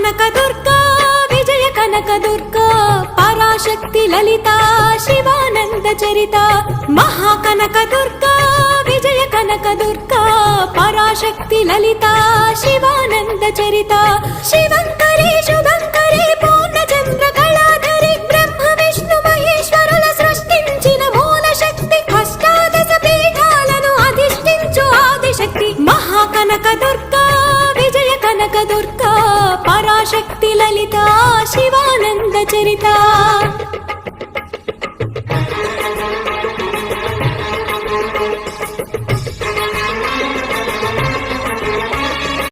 కనక దుర్గా విజయ కనక దుర్గా పరాశక్తి లలిత శివానంద చరిత మహాకనక దుర్గా విజయ కనక దుర్గా పరాశక్తి లలిత శివానంద చరిత శివంకరి శుభంకరి పూర్ణచంద్ర కళాధరి బ్రహ్మ విష్ణు మహేశ్వరుల సృష్టించిన మూల శక్తి అష్టాదశ పీఠాలను అధిష్ఠించు ఆదిశక్తి మహాకనక దుర్గా విజయ కనక దుర్గా పరాశక్తి లలిత శివానంద చరిత